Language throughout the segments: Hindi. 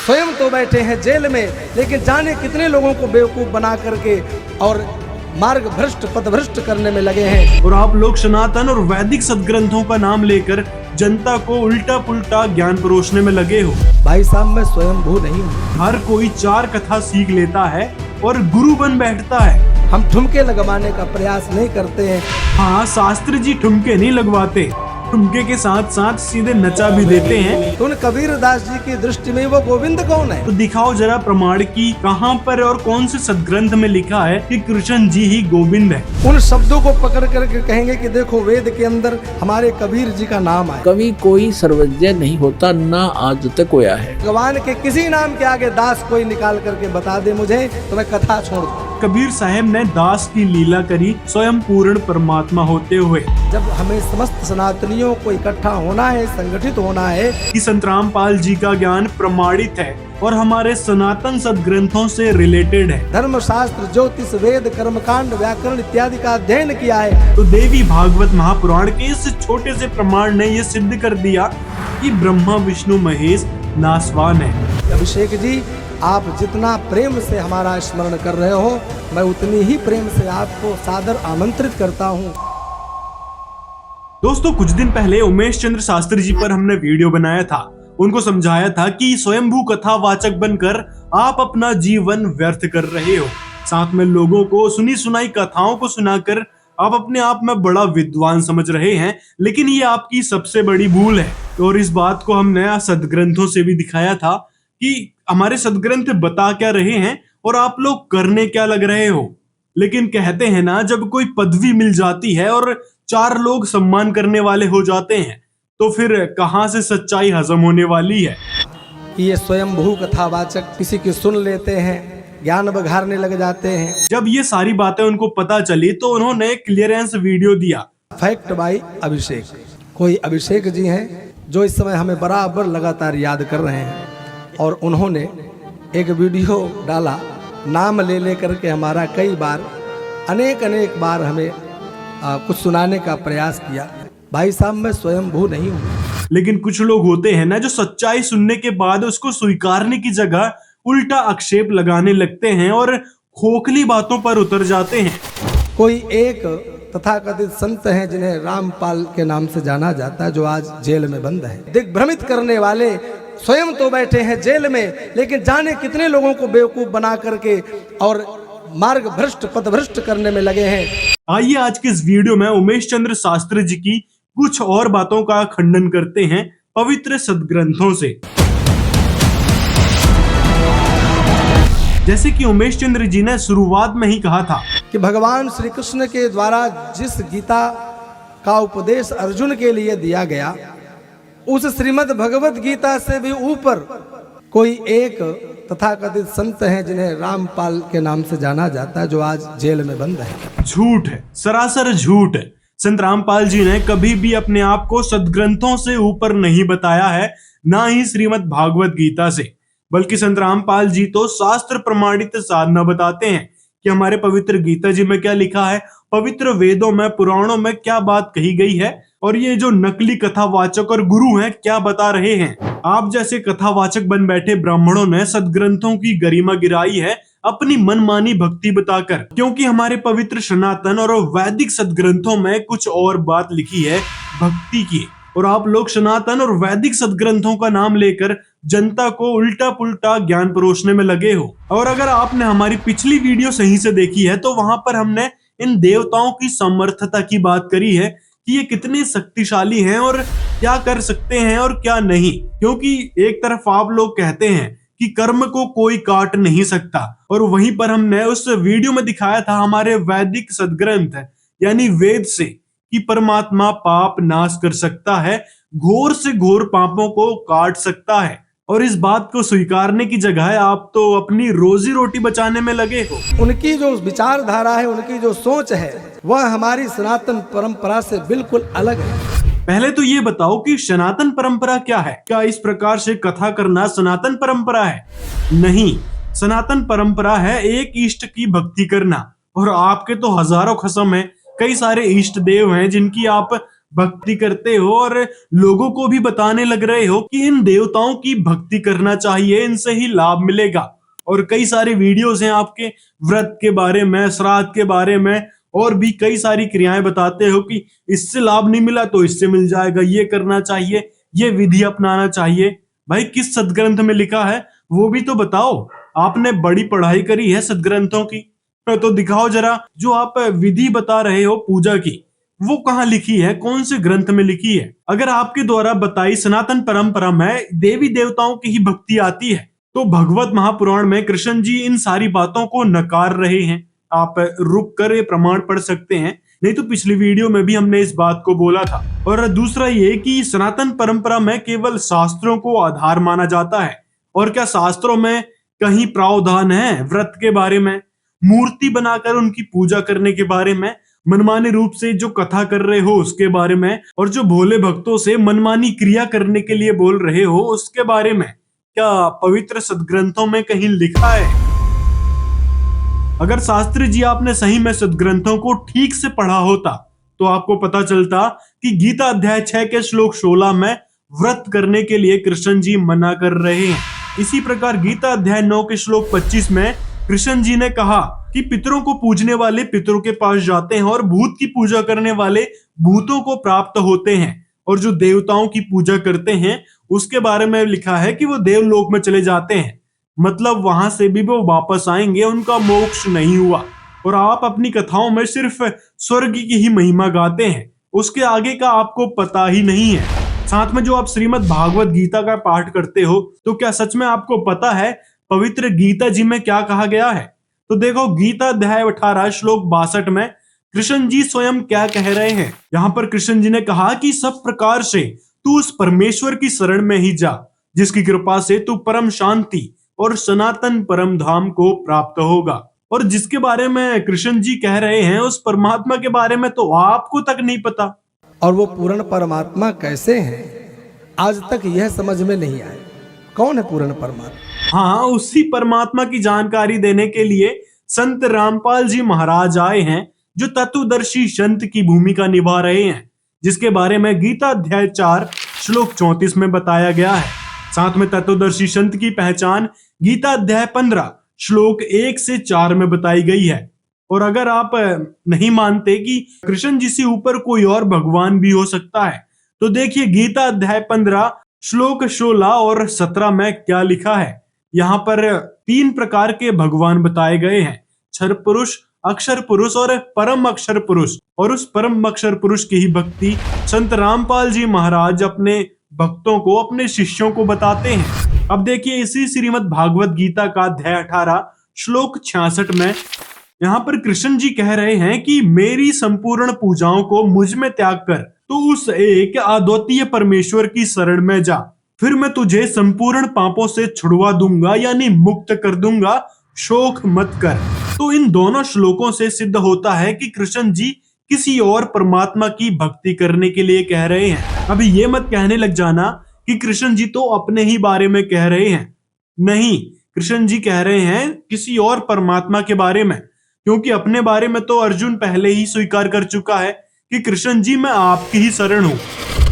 स्वयं तो बैठे हैं जेल में, लेकिन जाने कितने लोगों को बेवकूफ बना करके और मार्ग भ्रष्ट पथभ्रष्ट करने में लगे हैं। और आप लोग सनातन और वैदिक सदग्रंथों का नाम लेकर जनता को उल्टा पुल्टा ज्ञान परोसने में लगे हो। भाई साहब, मैं स्वयंभू नहीं हूँ। हर कोई 4 कथा सीख लेता है और गुरु बन बैठता है। हम ठुमके लगवाने का प्रयास नहीं करते हैं। हाँ, शास्त्री जी ठुमके नहीं लगवाते, ठुमके के साथ साथ सीधे नचा भी देते हैं। तो उन कबीरदास जी की दृष्टि में वो गोविंद कौन है? तो दिखाओ जरा प्रमाण की कहाँ पर और कौन से सदग्रंथ में लिखा है कि कृष्ण जी ही गोविंद है। उन शब्दों को पकड़ करके कहेंगे कि देखो वेद के अंदर हमारे कबीर जी का नाम है। कभी कोई सर्वज्ञ नहीं होता, ना आज तक होया है। भगवान के किसी नाम के आगे दास कोई निकाल करके बता दे मुझे, तो मैं कथा छोड़ दूं। कबीर साहब ने दास की लीला करी स्वयं पूर्ण परमात्मा होते हुए। जब हमें समस्त सनातनियों को इकट्ठा होना है, संगठित होना है, कि संत रामपाल जी का ज्ञान प्रमाणित है और हमारे सनातन सदग्रंथों से रिलेटेड है। धर्मशास्त्र, ज्योतिष, वेद, कर्मकांड, व्याकरण इत्यादि का अध्ययन किया है। तो देवी भागवत महापुराण के इस छोटे से प्रमाण ने ये सिद्ध कर दिया कि ब्रह्मा विष्णु महेश नासवान है। अभिषेक जी, आप जितना प्रेम से हमारा स्मरण कर रहे हो, मैं उतनी ही प्रेम से आपको सादर आमंत्रित करता हूँ। दोस्तों, कुछ दिन पहले उमेश चंद्र शास्त्री जी पर हमने वीडियो बनाया था। उनको समझाया था कि स्वयंभू कथावाचक बनकर आप अपना जीवन व्यर्थ कर रहे हो। साथ में लोगों को सुनी सुनाई कथाओं को सुनाकर आप अपने आप में बड़ा विद्वान समझ रहे हैं, लेकिन ये आपकी सबसे बड़ी भूल है। और इस बात को हमने सदग्रंथों से भी दिखाया था कि हमारे सदग्रंथ बता क्या रहे हैं और आप लोग करने क्या लग रहे हो। लेकिन कहते हैं ना, जब कोई पदवी मिल जाती है और 4 लोग सम्मान करने वाले हो जाते हैं, तो फिर कहां से सच्चाई हजम होने वाली है। ये स्वयंभू कथावाचक किसी की सुन लेते हैं, ज्ञान बघारने लग जाते हैं। जब ये सारी बातें उनको पता चली तो उन्होंने क्लियरेंस वीडियो दिया। फैक्ट बाय अभिषेक। कोई अभिषेक जी हैं जो इस समय हमें बराबर लगातार याद कर रहे हैं, और उन्होंने एक वीडियो डाला, नाम ले ले करके हमारा कई बार अनेक बार हमें कुछ सुनाने का प्रयास किया। भाई साहब, मैं स्वयंभू नहीं हूँ। लेकिन कुछ लोग होते हैं ना, जो सच्चाई सुनने के बाद उसको स्वीकारने की जगह उल्टा आक्षेप लगाने लगते हैं और खोखली बातों पर उतर जाते हैं। कोई एक तथाकथित संत हैं जिन्हें रामपाल के नाम से जाना जाता है, जो आज जेल में बंद है। दिग्भ्रमित करने वाले स्वयं तो बैठे हैं जेल में, लेकिन जाने कितने लोगों को बेवकूफ बना करके और मार्ग भ्रष्ट पथभ्रष्ट करने में लगे हैं। आइए आज के इस वीडियो में उमेश चंद्र शास्त्री जी की कुछ और बातों का खंडन करते हैं पवित्र सदग्रंथों से। जैसे कि उमेश चंद्र जी ने शुरुआत में ही कहा था कि भगवान श्री कृष्ण के द्वारा जिस गीता का उपदेश अर्जुन के लिए दिया गया, उस श्रीमद् भगवत गीता से भी ऊपर कोई एक तथाकथित संत हैं जिन्हें रामपाल के नाम से जाना जाता है, जो आज जेल में बंद है। झूठ है, सरासर झूठ है। संत रामपाल जी ने कभी भी अपने आप को सदग्रंथों से ऊपर नहीं बताया है, ना ही श्रीमद् भागवत गीता से। बल्कि संत रामपाल जी तो शास्त्र प्रमाणित साधना बताते हैं कि हमारे पवित्र गीता जी में क्या लिखा है, पवित्र वेदों में पुराणों में क्या बात कही गई है, और ये जो नकली कथावाचक और गुरु हैं क्या बता रहे हैं। आप जैसे कथावाचक बन बैठे ब्राह्मणों ने सदग्रंथों की गरिमा गिराई है अपनी मनमानी भक्ति बताकर, क्योंकि हमारे पवित्र सनातन और वैदिक सदग्रंथों में कुछ और बात लिखी है भक्ति की। और आप लोग सनातन और वैदिक सदग्रंथों का नाम लेकर जनता को उल्टा पुल्टा ज्ञान परोसने में लगे हो। और अगर आपने हमारी पिछली वीडियो सही से देखी है तो वहां पर हमने इन देवताओं की समर्थता की बात करी है कि ये कितने शक्तिशाली हैं और क्या कर सकते हैं और क्या नहीं। क्योंकि एक तरफ आप लोग कहते हैं कि कर्म को कोई काट नहीं सकता, और वहीं पर हमने उस वीडियो में दिखाया था हमारे वैदिक सदग्रंथ यानी वेद से कि परमात्मा पाप नाश कर सकता है, घोर से घोर पापों को काट सकता है। और इस बात को स्वीकारने की जगह आप तो अपनी रोजी रोटी बचाने में लगे हो। उनकी जो विचारधारा है, उनकी जो सोच है, वह हमारी सनातन परंपरा से बिल्कुल अलग है। पहले तो ये बताओ कि सनातन परंपरा क्या है? क्या इस प्रकार से कथा करना सनातन परंपरा है? नहीं, सनातन परंपरा है एक इष्ट की भक्ति करना। और आपके तो हजारों कसम है, कई सारे इष्ट देव हैं जिनकी आप भक्ति करते हो और लोगों को भी बताने लग रहे हो कि इन देवताओं की भक्ति करना चाहिए, इनसे ही लाभ मिलेगा। और कई सारे वीडियोस हैं आपके व्रत के बारे में, श्राद्ध के बारे में, और भी कई सारी क्रियाएं बताते हो कि इससे लाभ नहीं मिला तो इससे मिल जाएगा, ये करना चाहिए, ये विधि अपनाना चाहिए। भाई किस सदग्रंथ में लिखा है वो भी तो बताओ। आपने बड़ी पढ़ाई करी है सदग्रंथों की, तो दिखाओ जरा। जो आप विधि बता रहे हो पूजा की, वो कहाँ लिखी है, कौन से ग्रंथ में लिखी है? अगर आपके द्वारा बताई सनातन परंपरा में देवी देवताओं की ही भक्ति आती है तो भगवत महापुराण में कृष्ण जी इन सारी बातों को नकार रहे हैं। आप रुक कर ये प्रमाण पढ़ सकते हैं, नहीं तो पिछली वीडियो में भी हमने इस बात को बोला था। और दूसरा ये कि सनातन परंपरा में केवल शास्त्रों को आधार माना जाता है। और क्या शास्त्रों में कहीं प्रावधान है व्रत के बारे में, मूर्ति बनाकर उनकी पूजा करने के बारे में, मनमाने रूप से जो कथा कर रहे हो उसके बारे में, और जो भोले भक्तों से मनमानी क्रिया करने के लिए बोल रहे हो उसके बारे में क्या पवित्र सदग्रंथों में कहीं लिखा है? अगर शास्त्री जी आपने सही में सदग्रंथों को ठीक से पढ़ा होता तो आपको पता चलता कि गीता अध्याय 6 के श्लोक 16 में व्रत करने के लिए कृष्ण जी मना कर रहे हैं। इसी प्रकार गीता अध्याय 9 के श्लोक 25 में कृष्ण जी ने कहा कि पितरों को पूजने वाले पितरों के पास जाते हैं और भूत की पूजा करने वाले भूतों को प्राप्त होते हैं, और जो देवताओं की पूजा करते हैं उसके बारे में लिखा है कि वो देवलोक में चले जाते हैं, मतलब वहां से भी वो वापस आएंगे, उनका मोक्ष नहीं हुआ। और आप अपनी कथाओं में सिर्फ स्वर्ग की ही महिमा गाते हैं, उसके आगे का आपको पता ही नहीं है। साथ में जो आप श्रीमद् भागवत गीता का पाठ करते हो, तो क्या सच में आपको पता है पवित्र गीता जी में क्या कहा गया है? तो देखो गीता अध्याय 18 श्लोक 62 में कृष्ण जी स्वयं क्या कह रहे हैं। यहाँ पर कृष्ण जी ने कहा कि सब प्रकार से तू उस परमेश्वर की शरण में ही जा जिसकी कृपा से तू परम शांति और सनातन परम धाम को प्राप्त होगा। और जिसके बारे में कृष्ण जी कह रहे हैं उस परमात्मा के बारे में तो आपको तक नहीं पता। और वो पूर्ण परमात्मा कैसे हैं आज तक यह समझ में नहीं आया। कौन है पूर्ण परमात्मा? हाँ, उसी परमात्मा की जानकारी देने के लिए संत रामपाल जी महाराज आए हैं, जो तत्वदर्शी संत की भूमिका निभा रहे हैं, जिसके बारे में गीता अध्याय 4 श्लोक 34 में बताया गया है। साथ में तत्वदर्शी संत की पहचान गीता अध्याय 15 श्लोक 1 से 4 में बताई गई है। और अगर आप नहीं मानते कि कृष्ण जी से ऊपर कोई और भगवान भी हो सकता है, तो देखिए गीता अध्याय 15 श्लोक 16 और 17 में क्या लिखा है। यहाँ पर 3 प्रकार के भगवान बताए गए हैं, क्षर पुरुष, अक्षर पुरुष और परम अक्षर पुरुष। और उस परम अक्षर पुरुष की ही भक्ति संत रामपाल जी महाराज अपने भक्तों को, अपने शिष्यों को बताते हैं। अब देखिए इसी श्रीमद् भागवत गीता का अध्याय 18 श्लोक 66 में यहाँ पर कृष्ण जी कह रहे हैं कि मेरी संपूर्ण पूजाओं को मुझ में त्याग कर तू उस एक अद्वितीय परमेश्वर की शरण में जा, फिर मैं तुझे संपूर्ण पापों से छुड़वा दूंगा, यानी मुक्त कर दूंगा, शोक मत कर। तो इन दोनों श्लोकों से सिद्ध होता है कि कृष्ण जी किसी और परमात्मा की भक्ति करने के लिए कह रहे हैं। अभी ये मत कहने लग जाना कि कृष्ण जी तो अपने ही बारे में कह रहे हैं। नहीं, कृष्ण जी कह रहे हैं किसी और परमात्मा के बारे में, क्योंकि अपने बारे में तो अर्जुन पहले ही स्वीकार कर चुका है कि कृष्ण जी मैं आपकी ही शरण हूं।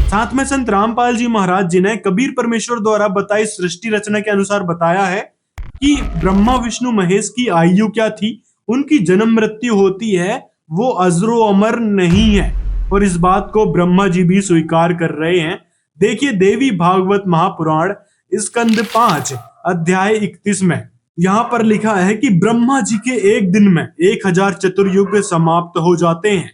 साथ में संत रामपाल जी महाराज जी ने कबीर परमेश्वर द्वारा बताई सृष्टि रचना के अनुसार बताया है कि ब्रह्मा विष्णु महेश की आयु क्या थी, उनकी जन्म मृत्यु होती है, वो अजरो अमर नहीं है। और इस बात को ब्रह्मा जी भी स्वीकार कर रहे हैं। देखिए देवी भागवत महापुराण स्कंद 5 अध्याय 31 में यहाँ पर लिखा है कि ब्रह्मा जी के एक दिन में 1000 चतुर्युग समाप्त हो जाते हैं,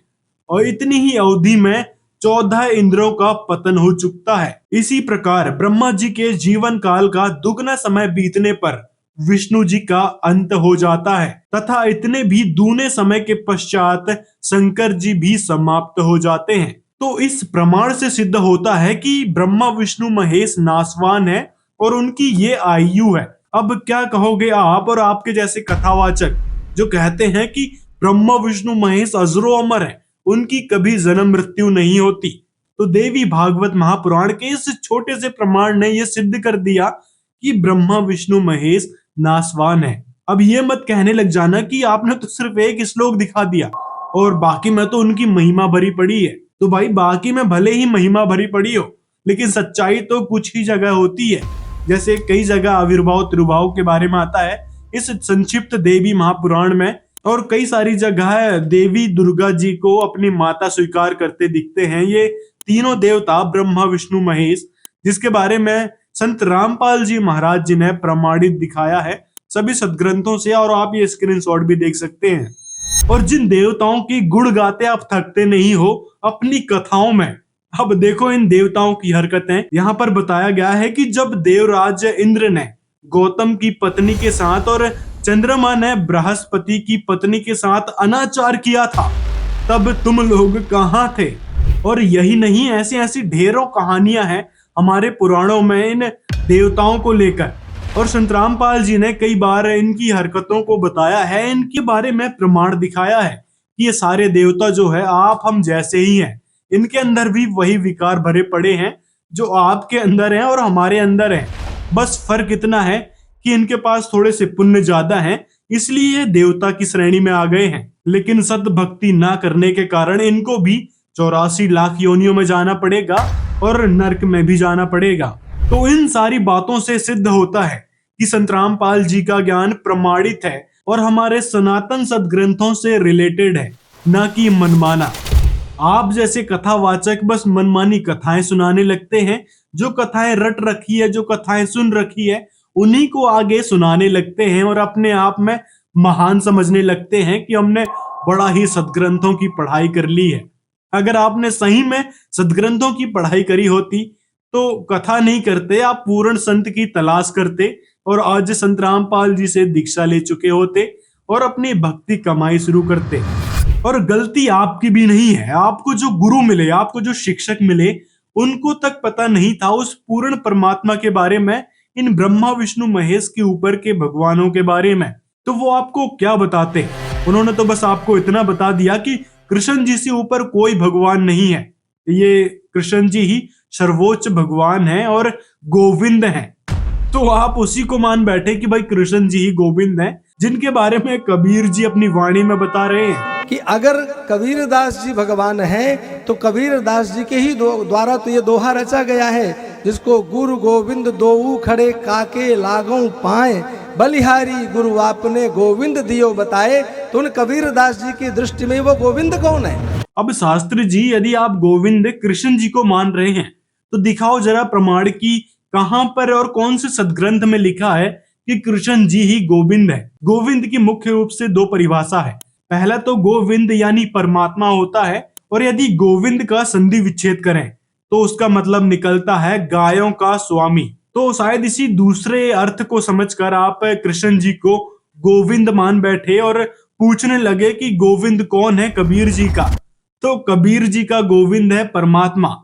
और इतनी ही अवधि में 14 इंद्रों का पतन हो चुकता है। इसी प्रकार ब्रह्मा जी के जीवन काल का दुगना समय बीतने पर विष्णु जी का अंत हो जाता है, तथा इतने भी दूने समय के पश्चात शंकर जी भी समाप्त हो जाते हैं। तो इस प्रमाण से सिद्ध होता है कि ब्रह्मा विष्णु महेश नाशवान है और उनकी ये आयु है। अब क्या कहोगे आप और आपके जैसे कथावाचक जो कहते हैं कि ब्रह्मा विष्णु महेश अजरो अमर है, उनकी कभी जन्म मृत्यु नहीं होती। तो देवी भागवत महापुराण के इस छोटे से प्रमाण ने यह सिद्ध कर दिया कि ब्रह्मा विष्णु महेश नाशवान है। अब ये मत कहने लग जाना कि आपने तो सिर्फ एक श्लोक दिखा दिया और बाकी में तो उनकी महिमा भरी पड़ी है। तो भाई बाकी में भले ही महिमा भरी पड़ी हो, लेकिन सच्चाई तो कुछ ही जगह होती है। जैसे कई जगह आविर्भाव त्रिभाव के बारे में आता है इस संक्षिप्त देवी महापुराण में, और कई सारी जगह देवी दुर्गा जी को अपनी माता स्वीकार करते दिखते हैं ये तीनों देवता ब्रह्मा विष्णु महेश, जिसके बारे में संत रामपाल जी महाराज जी ने प्रमाणित दिखाया है सभी सदग्रंथों से, और आप ये स्क्रीनशॉट भी देख सकते हैं। और जिन देवताओं की गुण गाते आप थकते नहीं हो अपनी कथाओं में। अब देखो इन देवताओं की हरकतें। यहाँ पर बताया गया है कि जब देवराज इंद्र ने गौतम की पत्नी के साथ और चंद्रमा ने बृहस्पति की पत्नी के साथ अनाचार किया था, तब तुम लोग कहाँ थे? और यही नहीं, ऐसी ऐसी ढेरों कहानियां हैं हमारे पुराणों में इन देवताओं को लेकर, और संत रामपाल जी ने कई बार इनकी हरकतों को बताया है, इनके बारे में प्रमाण दिखाया है कि ये सारे देवता जो है आप हम जैसे ही हैं, इनके अंदर भी वही विकार भरे पड़े हैं जो आपके अंदर हैं और हमारे अंदर हैं। बस फर्क इतना है कि इनके पास थोड़े से पुण्य ज्यादा हैं, इसलिए ये देवता की श्रेणी में आ गए हैं। लेकिन सत भक्ति ना करने के कारण इनको भी 84 लाख योनियों में जाना पड़ेगा और नरक में भी जाना पड़ेगा। तो इन सारी बातों से सिद्ध होता है कि संत रामपाल जी का ज्ञान प्रमाणित है और हमारे सनातन सदग्रंथों से रिलेटेड है, ना कि मनमाना। आप जैसे कथावाचक बस मनमानी कथाएं सुनाने लगते हैं, जो कथाएं रट रखी है, जो कथाएं सुन रखी है, उन्हीं को आगे सुनाने लगते हैं और अपने आप में महान समझने लगते हैं कि हमने बड़ा ही सदग्रंथों की पढ़ाई कर ली है। अगर आपने सही में सदग्रंथों की पढ़ाई करी होती तो कथा नहीं करते, आप पूर्ण संत की तलाश करते और आज संत रामपाल जी से दीक्षा ले चुके होते और अपनी भक्ति कमाई शुरू करते। और गलती आपकी भी नहीं है, आपको जो गुरु मिले, आपको जो शिक्षक मिले, उनको तक पता नहीं था उस पूर्ण परमात्मा के बारे में, इन ब्रह्मा विष्णु महेश के ऊपर के भगवानों के बारे में। तो वो आपको क्या बताते? उन्होंने तो बस आपको इतना बता दिया कि कृष्ण जी से ऊपर कोई भगवान नहीं है, ये कृष्ण जी ही सर्वोच्च भगवान है और गोविंद हैं। तो आप उसी को मान बैठे कि भाई कृष्ण जी ही गोविंद हैं, जिनके बारे में कबीर जी अपनी वाणी में बता रहे हैं कि अगर कबीरदास जी भगवान हैं तो कबीरदास जी के ही द्वारा तो ये दोहा रचा गया है, जिसको गुरु गोविंद दोऊ खड़े काके लागों पाए, बलिहारी गुरु आपने गोविंद दियो बताए। तो उन कबीरदास जी की दृष्टि में वो गोविंद कौन है? अब शास्त्री जी, यदि आप गोविंद कृष्ण जी को मान रहे हैं तो दिखाओ जरा प्रमाण की कहां पर और कौन से सदग्रंथ में लिखा है कि कृष्ण जी ही गोविंद है। गोविंद की मुख्य रूप से दो परिभाषा है। पहला तो गोविंद यानी परमात्मा होता है, और यदि गोविंद का संधि विच्छेद करें तो उसका मतलब निकलता है गायों का स्वामी। तो शायद इसी दूसरे अर्थ को समझकर आप कृष्ण जी को गोविंद मान बैठे और पूछने लगे कि गोविंद कौन है कबीर जी का। तो कबीर जी का गोविंद है परमात्मा,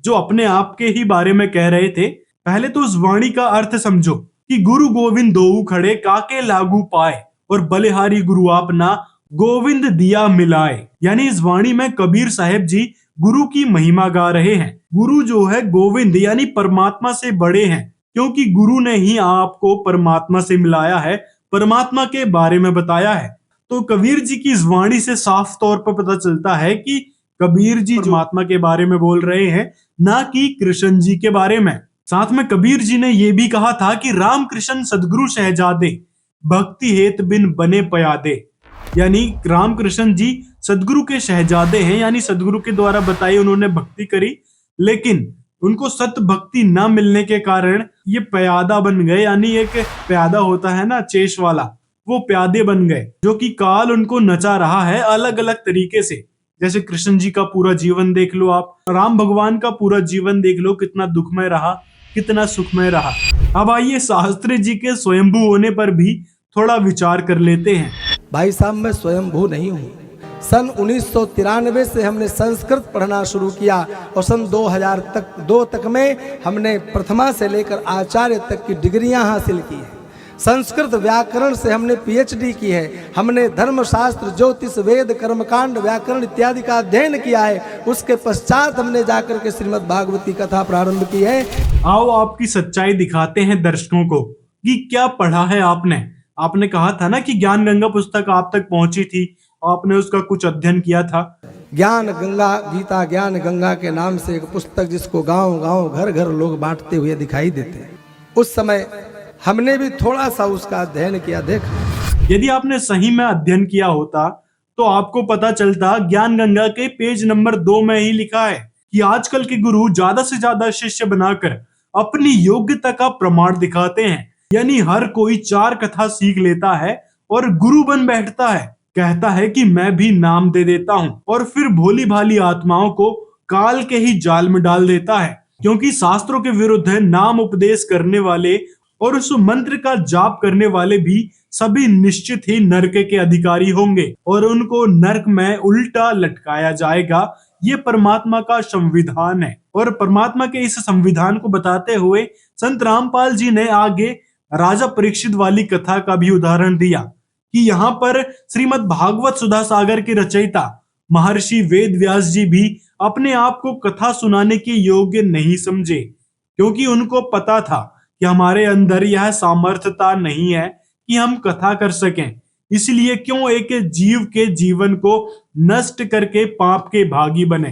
जो अपने आप के ही बारे में कह रहे थे। पहले तो उस वाणी का अर्थ समझो कि गुरु गोविंद दोऊ खड़े काके लागू पाए, और बलिहारी गुरु आपना गोविंद दिया मिलाए। यानी इस वाणी में कबीर साहेब जी गुरु की महिमा गा रहे हैं। गुरु जो है गोविंद यानी परमात्मा से बड़े हैं, क्योंकि गुरु ने ही आपको परमात्मा से मिलाया है, परमात्मा के बारे में बताया है। तो कबीर जी की इस वाणी से साफ तौर पर पता चलता है कि कबीर जी परमात्मा के बारे में बोल रहे हैं, ना कि कृष्ण जी के बारे में। साथ में कबीर जी ने यह भी कहा था कि राम कृष्ण सदगुरु शहजादे भक्ति हेत बिन बने पयादे। यानी राम कृष्ण जी सदगुरु के शहजादे हैं, यानी सदगुरु के द्वारा बताई उन्होंने भक्ति करी, लेकिन उनको सत भक्ति न मिलने के कारण ये प्यादा बन गए। यानी एक प्यादा होता है ना चेश वाला, वो प्यादे बन गए, जो कि काल उनको नचा रहा है अलग अलग तरीके से। जैसे कृष्ण जी का पूरा जीवन देख लो, आप राम भगवान का पूरा जीवन देख लो, कितना दुखमय रहा, कितना सुखमय रहा। अब आइए शास्त्री जी के स्वयंभू होने पर भी थोड़ा विचार कर लेते हैं। भाई साहब, मैं स्वयंभू नहीं हूँ। सन 1993 से हमने संस्कृत पढ़ना शुरू किया और सन 2002 तक में हमने प्रथमा से लेकर आचार्य तक की डिग्रियां हासिल की है। संस्कृत व्याकरण से हमने PhD की है। हमने धर्मशास्त्र, ज्योतिष, वेद, कर्मकांड, व्याकरण इत्यादि का अध्ययन किया है। उसके पश्चात हमने जाकर के श्रीमद् भागवती कथा प्रारंभ की है। आओ आपकी सच्चाई दिखाते हैं दर्शकों को कि क्या पढ़ा है आपने। आपने कहा था ना कि ज्ञान गंगा पुस्तक आप तक पहुंची थी, आपने उसका कुछ अध्ययन किया था। ज्ञान गंगा, गीता ज्ञान गंगा के नाम से एक पुस्तक जिसको गांव गांव घर घर लोग बांटते हुए दिखाई देते हैं। उस समय हमने भी थोड़ा सा उसका अध्ययन किया, देखा। यदि आपने सही में अध्ययन किया होता तो आपको पता चलता ज्ञान गंगा के पेज नंबर 2 में ही लिखा है कि आजकल के गुरु ज्यादा से ज्यादा शिष्य बनाकर अपनी योग्यता का प्रमाण दिखाते हैं। यानी हर कोई 4 कथा सीख लेता है और गुरु बन बैठता है, कहता है कि मैं भी नाम दे देता हूं, और फिर भोली भाली आत्माओं को काल के ही जाल में डाल देता है। क्योंकि शास्त्रों के विरुद्ध नाम उपदेश करने वाले और उस मंत्र का जाप करने वाले भी सभी निश्चित ही नरक के अधिकारी होंगे और उनको नरक में उल्टा लटकाया जाएगा। ये परमात्मा का संविधान है। और परमात्मा के इस संविधान को बताते हुए संत रामपाल जी ने आगे राजा परीक्षित वाली कथा का भी उदाहरण दिया कि यहाँ पर श्रीमद् भागवत सुधा सागर के रचयिता महर्षि वेद व्यास जी भी अपने आप को कथा सुनाने के योग्य नहीं समझे, क्योंकि उनको पता था कि हमारे अंदर यह सामर्थ्यता नहीं है कि हम कथा कर सकें। इसलिए क्यों एक जीव के जीवन को नष्ट करके पाप के भागी बने।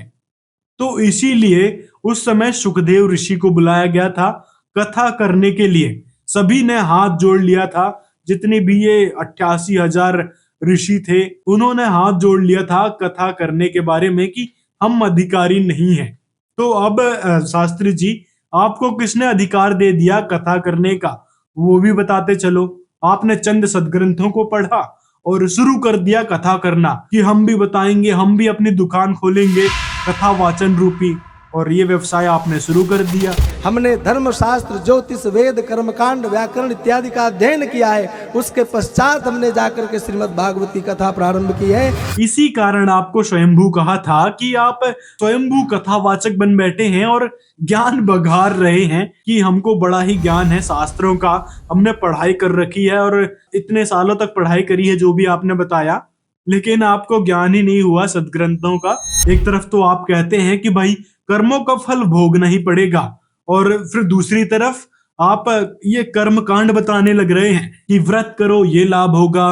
तो इसीलिए उस समय सुखदेव ऋषि को बुलाया गया था कथा करने के लिए। सभी ने हाथ जोड़ लिया था, जितने भी ये 88,000 ऋषि थे, उन्होंने हाथ जोड़ लिया था कथा करने के बारे में कि हम अधिकारी नहीं हैं। तो अब शास्त्री जी, आपको किसने अधिकार दे दिया कथा करने का, वो भी बताते चलो। आपने चंद सदग्रंथों को पढ़ा और शुरू कर दिया कथा करना कि हम भी बताएंगे, हम भी अपनी दुकान खोलेंगे कथा वाचन रूपी, और ये व्यवसाय आपने शुरू कर दिया। हमने धर्मशास्त्र, ज्योतिष, वेद, कर्मकांड, व्याकरण इत्यादि का अध्ययन किया है। उसके पश्चात हमने जाकर के श्रीमद् भागवती कथा प्रारंभ की है। इसी कारण आपको स्वयंभू कहा था कि आप स्वयंभू कथावाचक बन बैठे हैं और ज्ञान बघार रहे हैं कि हमको बड़ा ही ज्ञान है शास्त्रों का, हमने पढ़ाई कर रखी है और इतने सालों तक पढ़ाई करी है जो भी आपने बताया, लेकिन आपको ज्ञान ही नहीं हुआ सदग्रंथों का। एक तरफ तो आप कहते हैं कि भाई कर्मों का फल भोगना ही पड़ेगा, और फिर दूसरी तरफ आप ये कर्म कांड बताने लग रहे हैं कि व्रत करो ये लाभ होगा,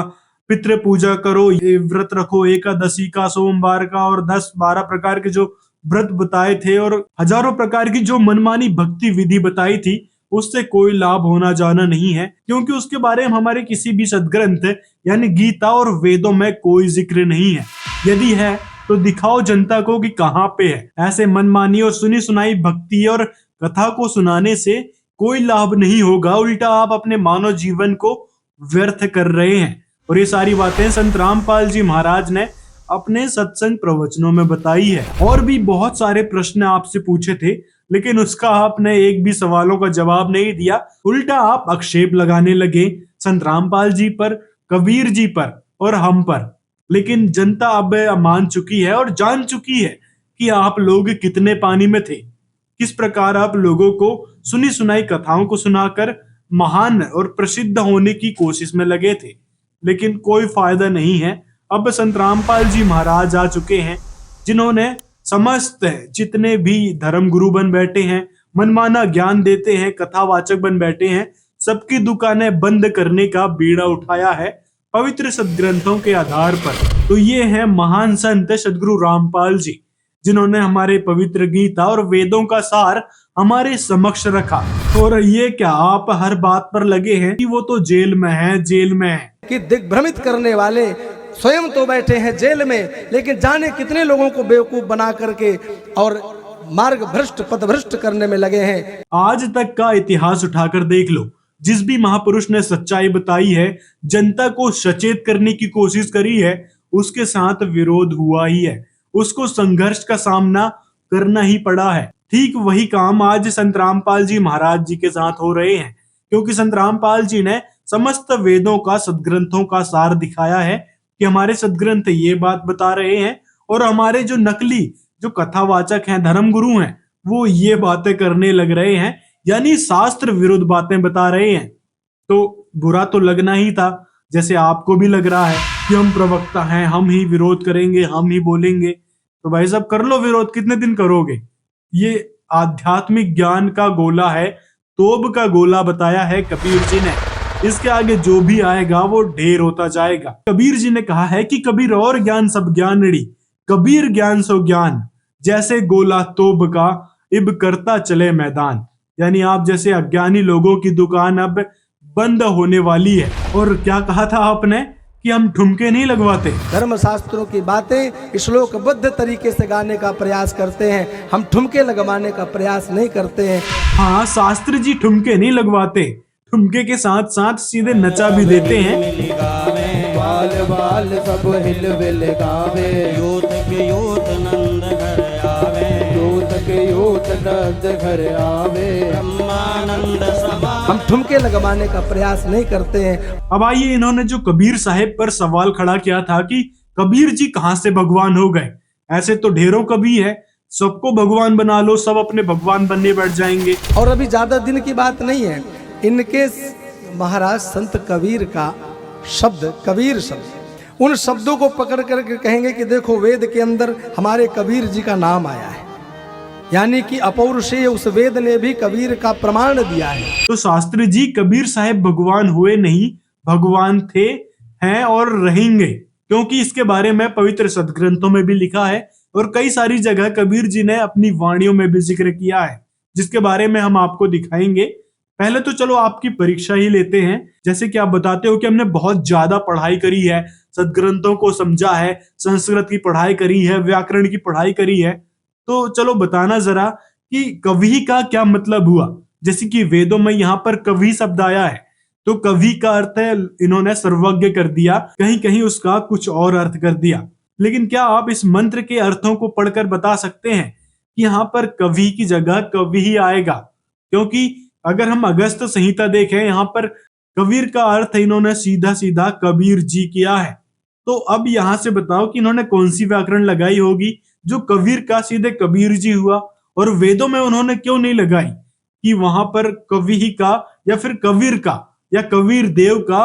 पितृ पूजा करो, ये व्रत रखो एकादशी का, सोमवार का, और 10-12 प्रकार के जो व्रत बताए थे और हजारों प्रकार की जो मनमानी भक्ति विधि बताई थी, उससे कोई लाभ होना जाना नहीं है, क्योंकि उसके बारे में हमारे किसी भी सदग्रंथ यानी गीता और वेदों में कोई जिक्र नहीं है। यदि है तो दिखाओ जनता को कि कहाँ पे है। ऐसे मनमानी और सुनी सुनाई भक्ति और कथा को सुनाने से कोई लाभ नहीं होगा, उल्टा आप अपने मानव जीवन को व्यर्थ कर रहे हैं। और ये सारी बातें संत रामपाल जी महाराज ने अपने सत्संग प्रवचनों में बताई है। और भी बहुत सारे प्रश्न आपसे पूछे थे, लेकिन उसका आपने एक भी सवालों का जवाब नहीं दिया, उल्टा आप आक्षेप लगाने लगे संत रामपाल जी पर, कबीर जी पर और हम पर। लेकिन जनता अब मान चुकी है और जान चुकी है कि आप लोग कितने पानी में थे, किस प्रकार आप लोगों को सुनी सुनाई कथाओं को सुनाकर महान और प्रसिद्ध होने की कोशिश में लगे थे, लेकिन कोई फायदा नहीं है। अब संत रामपाल जी महाराज आ चुके हैं, जिन्होंने समस्त जितने भी धर्म गुरु बन बैठे हैं, मनमाना ज्ञान देते हैं, कथावाचक बन बैठे हैं, सबकी दुकानें बंद करने का बीड़ा उठाया है पवित्र सदग्रंथों के आधार पर। तो ये है महान संत सदगुरु रामपाल जी, जिन्होंने हमारे पवित्र गीता और वेदों का सार हमारे समक्ष रखा। और ये क्या आप हर बात पर लगे हैं कि वो तो जेल में है, जेल में है, कि दिग्भ्रमित करने वाले स्वयं तो बैठे हैं जेल में, लेकिन जाने कितने लोगों को बेवकूफ बना करके और मार्ग भ्रष्ट, पथ भ्रष्ट करने में लगे हैं। आज तक का इतिहास उठाकर देख लो, जिस भी महापुरुष ने सच्चाई बताई है, जनता को सचेत करने की कोशिश करी है, उसके साथ विरोध हुआ ही है, उसको संघर्ष का सामना करना ही पड़ा है। ठीक वही काम आज संत रामपाल जी महाराज जी के साथ हो रहे हैं, क्योंकि संत रामपाल जी ने समस्त वेदों का, सदग्रंथों का सार दिखाया है कि हमारे सदग्रंथ ये बात बता रहे हैं, और हमारे जो नकली जो कथावाचक हैं, धर्म गुरु हैं, वो ये बातें करने लग रहे हैं, यानी शास्त्र विरुद्ध बातें बता रहे हैं। तो बुरा तो लगना ही था, जैसे आपको भी लग रहा है कि हम प्रवक्ता हैं, हम ही विरोध करेंगे, हम ही बोलेंगे। तो भाई साहब कर लो विरोध, कितने दिन करोगे। ये आध्यात्मिक ज्ञान का गोला है, तोब का गोला बताया है कबीर जी ने। इसके आगे जो भी आएगा वो ढेर होता जाएगा। कबीर जी ने कहा है कि कबीर और ज्ञान सब ज्ञानड़ी, कबीर ज्ञान सो ज्ञान, जैसे गोला तोब का इब करता चले मैदान। यानी आप जैसे अज्ञानी लोगों की दुकान अब बंद होने वाली है। और क्या कहा था आपने कि हम ठुमके नहीं लगवाते। धर्म शास्त्रों की बातें श्लोकबद्ध तरीके से गाने का प्रयास करते हैं, हम ठुमके लगवाने का प्रयास नहीं करते हैं। हाँ, शास्त्री जी ठुमके नहीं लगवाते, ठुमके के साथ साथ सीधे नचा भी देते हैं। बाल बाल सब हिल विल गावे, यूथ के यूथ नंद घर आवे, यूथ के यूथ नंद घर आवे, ब्रह्मानंद सभा। हम ठुमके लगवाने का प्रयास नहीं करते हैं। अब आइए, इन्होंने जो कबीर साहिब पर सवाल खड़ा किया था कि कबीर जी कहां से भगवान हो गए। ऐसे तो ढेरों कबीर है, सबको भगवान बना लो, सब अपने भगवान बनने बैठ जाएंगे। और अभी ज्यादा दिन की बात नहीं है, इनके महाराज संत कबीर का शब्द, कबीर शब्द, उन शब्दों को पकड़ करके कहेंगे कि देखो वेद के अंदर हमारे कबीर जी का नाम आया है, यानी कि अपौरुषेय उस वेद ने भी कबीर का प्रमाण दिया है। तो शास्त्री जी कबीर साहिब भगवान हुए नहीं, भगवान थे, हैं और रहेंगे, क्योंकि इसके बारे में पवित्र सदग्रंथों में भी लिखा है और कई सारी जगह कबीर जी ने अपनी वाणियों में भी जिक्र किया है, जिसके बारे में हम आपको दिखाएंगे। पहले तो चलो आपकी परीक्षा ही लेते हैं। जैसे कि आप बताते हो कि हमने बहुत ज्यादा पढ़ाई करी है, सदग्रंथों को समझा है, संस्कृत की पढ़ाई करी है, व्याकरण की पढ़ाई करी है, तो चलो बताना जरा कि कवि का क्या मतलब हुआ। जैसे कि वेदों में यहाँ पर कवि शब्द आया है, तो कवि का अर्थ है इन्होंने सर्वज्ञ कर दिया, कहीं कहीं उसका कुछ और अर्थ कर दिया। लेकिन क्या आप इस मंत्र के अर्थों को पढ़कर बता सकते हैं कि यहाँ पर कवि की जगह कवि ही आएगा? क्योंकि अगर हम अगस्त संहिता देखें, यहाँ पर कबीर का अर्थ इन्होंने सीधा सीधा कबीर जी किया है। तो अब यहाँ से बताओ कि इन्होंने कौन सी व्याकरण लगाई होगी जो कबीर का सीधे कबीर जी हुआ, और वेदों में उन्होंने क्यों नहीं लगाई कि वहां पर कवि ही का या फिर कबीर का या कबीर देव का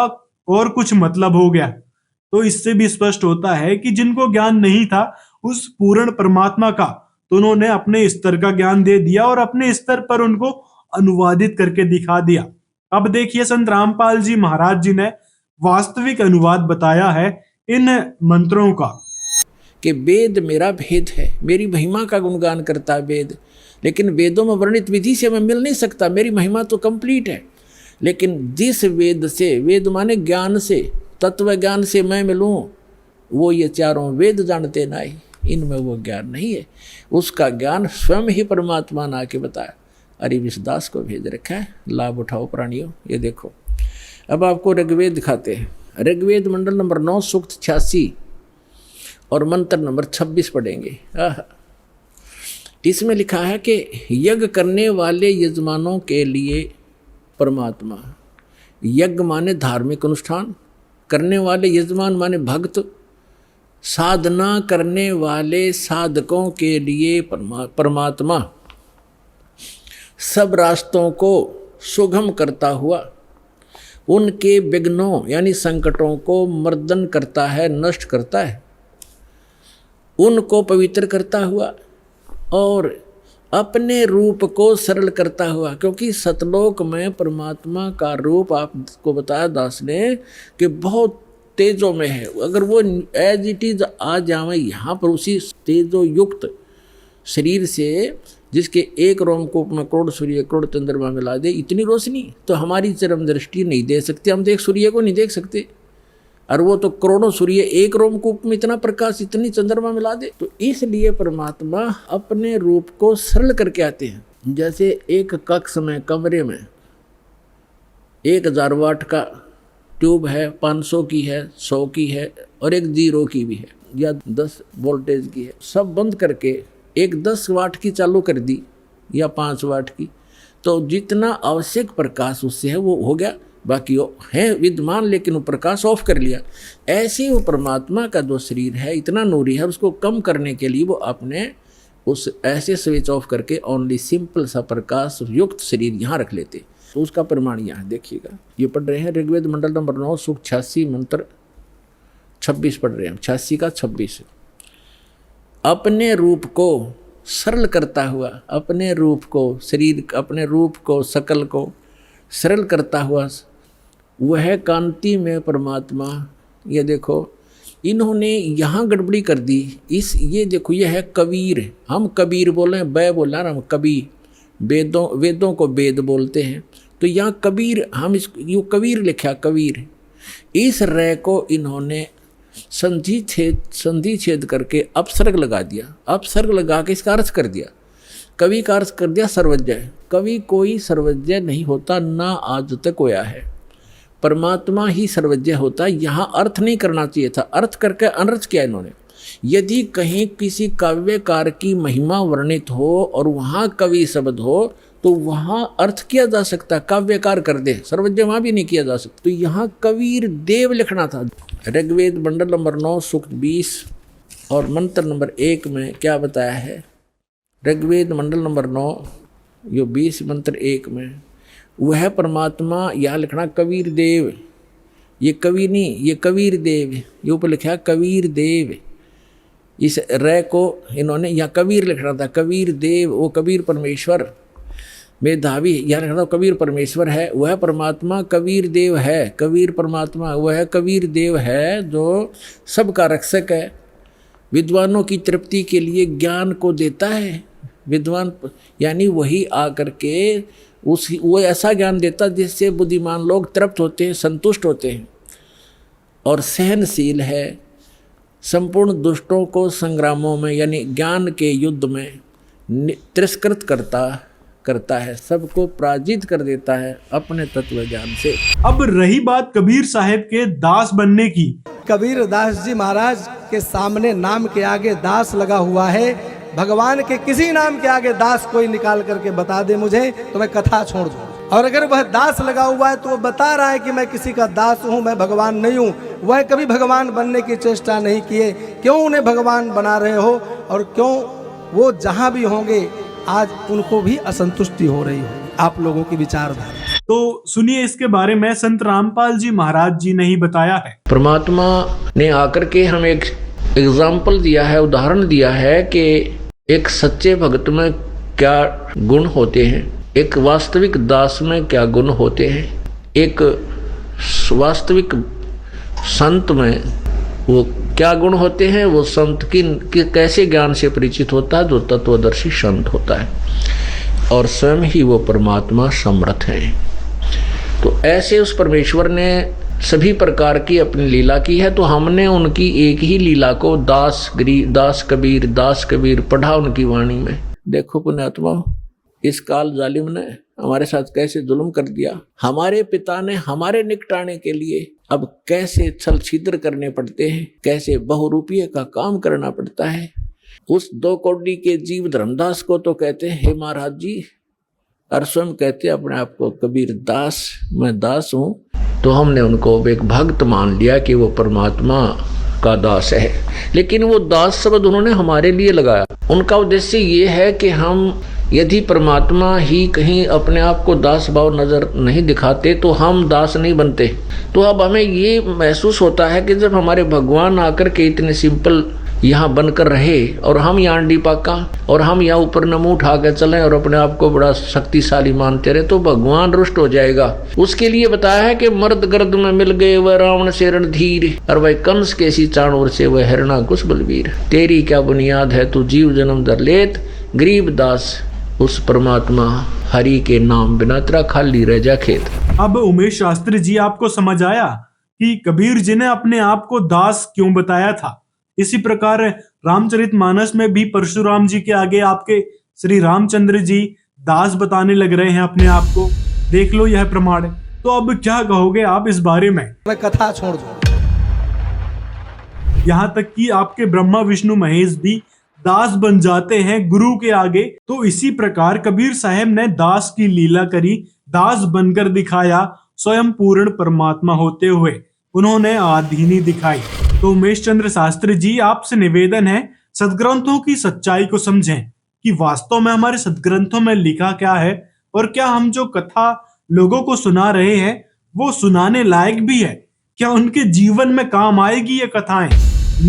और कुछ मतलब हो गया। तो इससे भी स्पष्ट होता है कि जिनको ज्ञान नहीं था उस पूर्ण परमात्मा का, तो उन्होंने अपने स्तर का ज्ञान दे दिया और अपने स्तर पर उनको अनुवादित करके दिखा दिया। अब देखिए, संत रामपाल जी महाराज जी ने वास्तविक अनुवाद बताया है इन मंत्रों का कि वेद मेरा भेद है, मेरी महिमा का गुणगान करता है वेद, लेकिन वेदों में वर्णित विधि से मैं मिल नहीं सकता, मेरी महिमा तो कंप्लीट है। लेकिन जिस वेद से, वेद माने ज्ञान से, तत्व ज्ञान से मैं मिलूं, वो ये चारों वेद जानते नहीं, इनमें वो ज्ञान नहीं है। उसका ज्ञान स्वयं ही परमात्मा ने आके बताया। अरिविश दास को भेज रखा है, लाभ उठाओ प्राणियों। ये देखो, अब आपको ऋग्वेद दिखाते हैं। ऋग्वेद मंडल नंबर 9 सूक्त 86 और मंत्र नंबर 26 पढ़ेंगे। इसमें लिखा है कि यज्ञ करने वाले यजमानों के लिए परमात्मा, यज्ञ माने धार्मिक अनुष्ठान, करने वाले यजमान माने भक्त, साधना करने वाले साधकों के लिए परमात्मा, सब रास्तों को सुगम करता हुआ उनके विघ्नों यानी संकटों को मर्दन करता है, नष्ट करता है, उनको पवित्र करता हुआ और अपने रूप को सरल करता हुआ। क्योंकि सतलोक में परमात्मा का रूप आपको बताया दास ने कि बहुत तेजों में है। अगर वो एज इट इज आ जाए यहाँ पर उसी तेजो युक्त शरीर से, जिसके एक रोमकूप में करोड़ सूर्य करोड़ चंद्रमा मिला दे, इतनी रोशनी तो हमारी चरम दृष्टि नहीं दे सकती। हम तो एक सूर्य को नहीं देख सकते, और वो तो करोड़ों सूर्य एक रोमकूप में इतना प्रकाश, इतनी चंद्रमा मिला दे। तो इसलिए परमात्मा अपने रूप को सरल करके आते हैं। जैसे एक कक्ष में, कमरे में 1000 वाट का ट्यूब है, 500 की है, 100 की है और एक 0 की भी है या 10 वोल्टेज की है। सब बंद करके एक 10 वाट की चालू कर दी या 5 वाट की, तो जितना आवश्यक प्रकाश उससे है वो हो गया, बाकी वो है विद्यमान, लेकिन वो प्रकाश ऑफ कर लिया। ऐसे वो परमात्मा का जो शरीर है इतना नूरी है, उसको कम करने के लिए वो अपने उस ऐसे स्विच ऑफ करके ओनली सिंपल सा प्रकाश युक्त शरीर यहाँ रख लेते। तो उसका प्रमाण यहाँ देखिएगा, ये पढ़ रहे हैं ऋग्वेद मंडल नंबर 9 सूक्त 86 मंत्र 26 पढ़ रहे हैं, 86 का 26। अपने रूप को सरल करता हुआ, अपने रूप को, शरीर अपने रूप को, सकल को सरल करता हुआ वह कांति में परमात्मा। ये देखो, इन्होंने यहाँ गड़बड़ी कर दी। ये देखो, ये है कबीर, हम कबीर बोल रहे हैं, बै बोल रहे हैं हम कबीर, वेदों को वेद बोलते हैं, तो यहाँ कबीर, हम इस यो कबीर लिखा कबीर। इस रै को इन्होंने संधि छेद करके अपसर्ग लगा दिया, अपसर्ग लगा के इसका अर्थ कर दिया, कवि का अर्थ कर दिया सर्वज्ञ। कवि कोई सर्वज्ञ नहीं होता, ना आज तक होया है, परमात्मा ही सर्वज्ञ होता है। यहाँ अर्थ नहीं करना चाहिए था, अर्थ करके अनर्थ किया इन्होंने। यदि कहीं किसी काव्यकार की महिमा वर्णित हो और वहाँ कवि शब्द हो तो वहाँ अर्थ किया जा सकता, काव्यकार कर दे, सर्वज्ञ वहाँ भी नहीं किया जा सकता। तो यहाँ कबीर देव लिखना था। ऋग्वेद मंडल नंबर 9 सूक्त 20 और मंत्र नंबर 1 में क्या बताया है? ऋग्वेद मंडल नंबर 9 यो 20 मंत्र 1 में वह परमात्मा, यहाँ लिखना कबीर देव, ये कवि नहीं, ये कबीर देव, ये ऊपर लिखा कबीर देव। इस रै को इन्होंने यहाँ कबीर लिखना था, कबीर देव, वो कबीर परमेश्वर मेधावी, यहाँ लिखना था कबीर परमेश्वर है, वह परमात्मा कबीर देव है। कबीर परमात्मा वह कबीर देव है जो सबका रक्षक है, विद्वानों की तृप्ति के लिए ज्ञान को देता है। विद्वान यानी वही आकर के वो ऐसा ज्ञान देता जिससे बुद्धिमान लोग तृप्त होते हैं, संतुष्ट होते हैं, और सहनशील है, संपूर्ण दुष्टों को संग्रामों में यानी ज्ञान के युद्ध में तिरस्कृत करता है, सबको पराजित कर देता है अपने तत्व ज्ञान से। अब रही बात कबीर साहब के दास बनने की। कबीर दास जी महाराज के सामने नाम के आगे दास लगा हुआ है। भगवान के किसी नाम के आगे दास कोई निकाल करके बता दे मुझे तो मैं कथा छोड़ दूं। और अगर वह दास लगा हुआ है तो वो बता रहा है कि मैं किसी का दास हूं, मैं भगवान नहीं हूं। वह कभी भगवान बनने की चेष्टा नहीं किए। क्यों उन्हें भगवान बना रहे हो और क्यों वो जहां भी होंगे आज उनको भी असंतुष्टि हो रही हो आप लोगों की विचारधारा। तो सुनिए इसके बारे में संत रामपाल जी महाराज जी ने ही बताया है। परमात्मा ने आकर के हमें एक एग्जाम्पल दिया है, उदाहरण दिया है कि एक सच्चे भक्त में क्या गुण होते हैं, एक वास्तविक दास में क्या गुण होते हैं, एक वास्तविक संत में वो क्या गुण होते हैं। वो संत की कैसे ज्ञान से परिचित होता है, जो तत्वदर्शी संत होता है, और स्वयं ही वो परमात्मा समर्थ है। तो ऐसे उस परमेश्वर ने सभी प्रकार की अपनी लीला की है, तो हमने उनकी एक ही लीला को दास कबीर पढ़ा उनकी वाणी में। देखो पुण्यात्मा, इस काल जालिम ने हमारे साथ कैसे जुल्म कर दिया। हमारे पिता ने हमारे निकटाने के लिए अब कैसे छल छिद्र करने पड़ते हैं, कैसे बहुरूपीय का काम करना पड़ता है। उस 2 कौड़ी के जीव धर्मदास को तो कहते हैं हे महाराज जी, और स्वयं कहते अपने आप को कबीर दास, मैं दास हूँ। तो हमने उनको एक भक्त मान लिया कि वो परमात्मा का दास है, लेकिन वो दास शब्द उन्होंने हमारे लिए लगाया। उनका उद्देश्य ये है कि हम यदि परमात्मा ही कहीं अपने आप को दास भाव नजर नहीं दिखाते तो हम दास नहीं बनते। तो अब हमें ये महसूस होता है कि जब हमारे भगवान आकर के इतने सिंपल यहाँ बनकर रहे और हम यहाँ डीपाका और हम यहाँ ऊपर नमू उठा के चलें और अपने आप को बड़ा शक्तिशाली मानते रहे, तो भगवान रुष्ट हो जाएगा। उसके लिए बताया है कि मर्द गर्द में मिल गए वह रावण से रणधीर, और वह कंस के सी चाणूर से वह हिरणा कुश बलवीर। तेरी क्या बुनियाद है तू जीव जन्म धर लेत, गरीब दास उस परमात्मा हरि के नाम बिना तेरा खाली रह जा खेत। अब उमेश शास्त्री जी, आपको समझ आया कि कबीर जी ने अपने आप को दास क्यों बताया था। इसी प्रकार रामचरितमानस में भी परशुराम जी के आगे आपके श्री रामचंद्र जी दास बताने लग रहे हैं अपने आप को। देख लो यह प्रमाण। तो अब क्या कहोगे आप इस बारे में? मैं कथा छोड़ दूं। यहाँ तक कि आपके ब्रह्मा विष्णु महेश भी दास बन जाते हैं गुरु के आगे। तो इसी प्रकार कबीर साहब ने दास की लीला करी, दास बनकर दिखाया, स्वयं पूर्ण परमात्मा होते हुए उन्होंने आधीनी दिखाई। तो उमेश चंद्र शास्त्री जी, आपसे निवेदन है सदग्रंथों की सच्चाई को समझें कि वास्तव में हमारे सदग्रंथों में लिखा क्या है, और क्या हम जो कथा लोगों को सुना रहे हैं वो सुनाने लायक भी है, क्या उनके जीवन में काम आएगी ये कथाएं?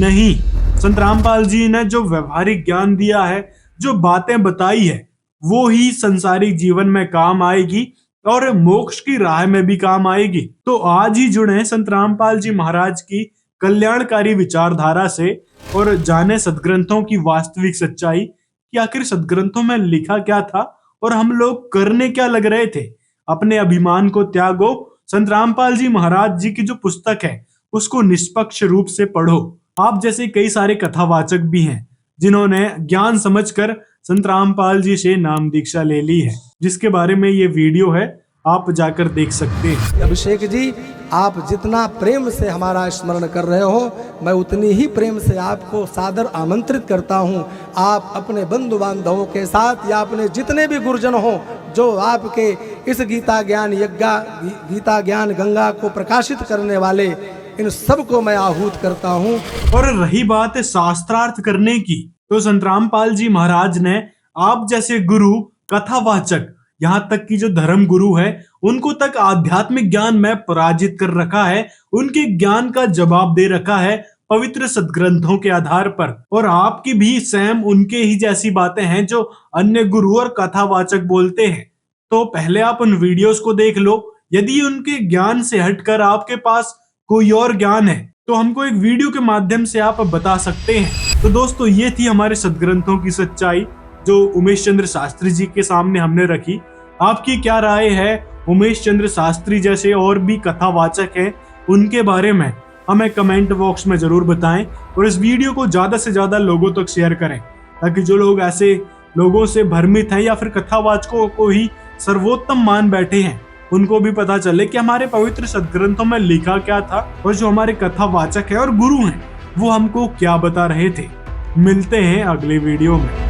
नहीं। संत रामपाल जी ने जो व्यवहारिक ज्ञान दिया है, जो बातें बताई है, वो ही संसारिक जीवन में काम आएगी और मोक्ष की राह में भी काम आएगी। तो आज ही जुड़े संत रामपाल जी महाराज की कल्याणकारी विचारधारा से और जाने सदग्रंथों की वास्तविक सच्चाई कि आखिर सदग्रंथों में लिखा क्या था और हम लोग करने क्या लग रहे थे। अपने अभिमान को त्यागो। संत रामपाल जी महाराज जी की जो पुस्तक है उसको निष्पक्ष रूप से पढ़ो। आप जैसे कई सारे कथावाचक भी हैं जिन्होंने ज्ञान समझकर संत रामपाल जी से नाम दीक्षा ले ली है, जिसके बारे में ये वीडियो है, आप जाकर देख सकते हैं। अभिषेक जी, आप जितना प्रेम से हमारा स्मरण कर रहे हो, मैं उतनी ही प्रेम से आपको सादर आमंत्रित करता हूं। आप अपने बंधु बांधवों के साथ या अपने जितने भी गुरुजन हो जो आपके इस गीता ज्ञान गंगा को प्रकाशित करने वाले, इन सबको मैं आहूत करता हूं। और रही बात है शास्त्रार्थ करने की, तो संत रामपाल जी महाराज ने आप जैसे गुरु, कथावाचक, यहाँ तक कि जो धर्म गुरु है उनको तक आध्यात्मिक ज्ञान में पराजित कर रखा है। उनके ज्ञान का जवाब दे रखा है पवित्र सदग्रंथों के आधार पर। और आपकी भी सेम उनके ही जैसी बातें हैं जो अन्य गुरु और कथावाचक बोलते हैं। तो पहले आप उन वीडियोस को देख लो। यदि उनके ज्ञान से हटकर आपके पास कोई और ज्ञान है तो हमको एक वीडियो के माध्यम से आप बता सकते हैं। तो दोस्तों, ये थी हमारे सदग्रंथों की सच्चाई जो उमेश चंद्र शास्त्री जी के सामने हमने रखी। आपकी क्या राय है उमेश चंद्र शास्त्री जैसे और भी कथावाचक हैं उनके बारे में? हमें कमेंट बॉक्स में जरूर बताएं और इस वीडियो को ज्यादा से ज्यादा लोगों तक शेयर करें ताकि जो लोग ऐसे लोगों से भ्रमित हैं या फिर कथावाचकों को ही सर्वोत्तम मान बैठे हैं उनको भी पता चले कि हमारे पवित्र सदग्रंथों में लिखा क्या था और जो हमारे कथावाचक है और गुरु हैं वो हमको क्या बता रहे थे। मिलते हैं अगले वीडियो में।